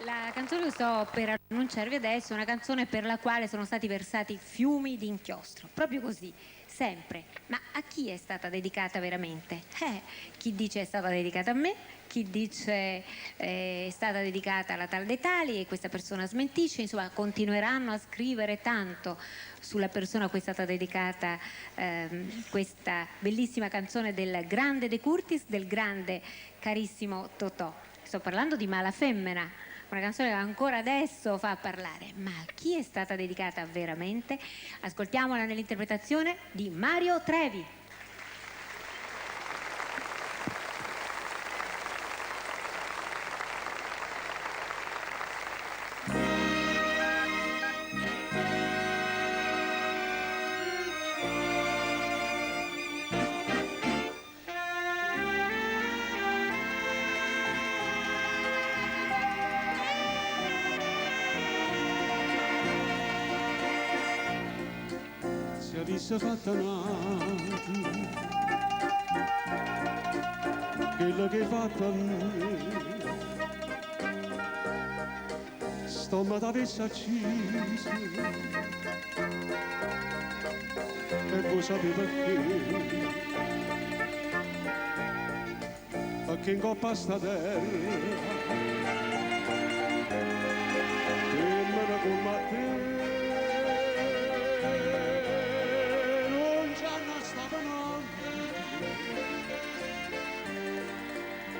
La canzone che sto per annunciarvi adesso è una canzone per la quale sono stati versati fiumi di inchiostro, proprio così, sempre. Ma a chi è stata dedicata veramente? Chi dice è stata dedicata a me, chi dice è stata dedicata alla tal dei tali e questa persona smentisce, insomma continueranno a scrivere tanto sulla persona a cui è stata dedicata questa bellissima canzone del grande De Curtis, del grande carissimo Totò. Sto parlando di Mala Femmena, una canzone che ancora adesso fa parlare. Ma a chi è stata dedicata veramente? Ascoltiamola nell'interpretazione di Mario Trevi. Se avesse fatto nato quello che hai fatto a me, sto ma t'avesse acciso e voi sapete perché in coppa a sta terra che me ne combatte.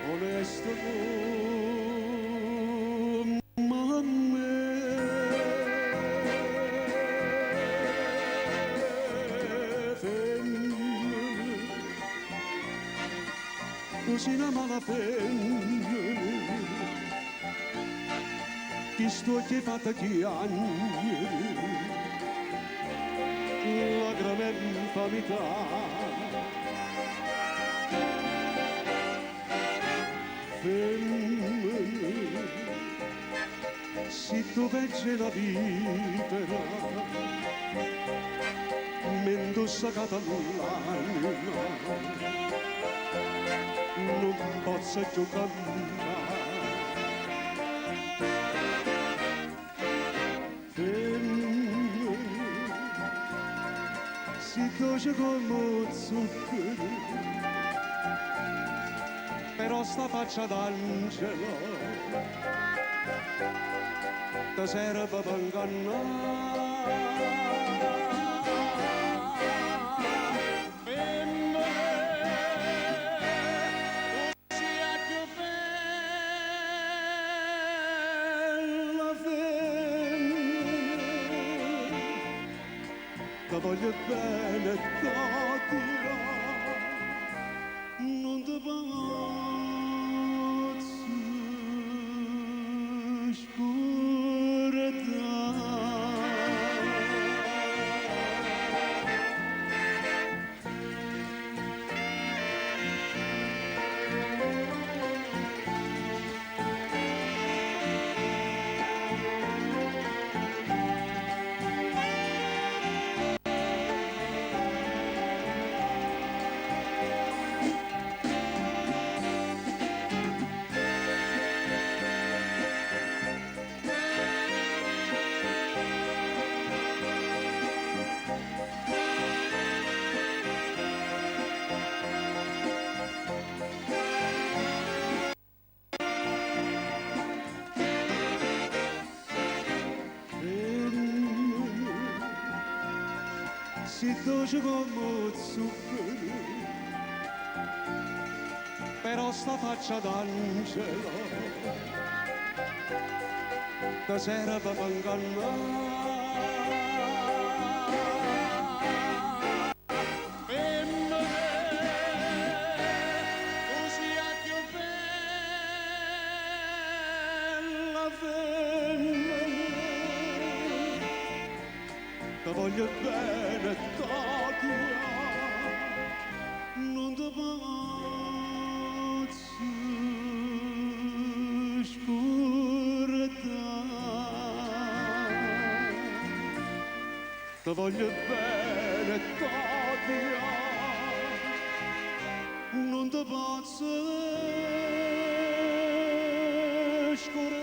Onesto come me, femmine, così una mala femmine, chi sto che fatta chi anni, la grande infamità. Femmine, se tu vegge la vita, m'indossa l'anima, non posso giocare. Femmine, si dolce come zucchero, però sta faccia d'angelo ti serve per ingannare. Femmine, tu sia più bella, femmine, ti voglio bene, Dio, non ti posso si dolce come zucchero, però sta faccia d'angelo ti serve per ingannare. Femmine, tu sia più bella, femmine, ti voglio bene, Dio, non ti posso scordare. Ti voglio bene, Dio, non ti posso scordare.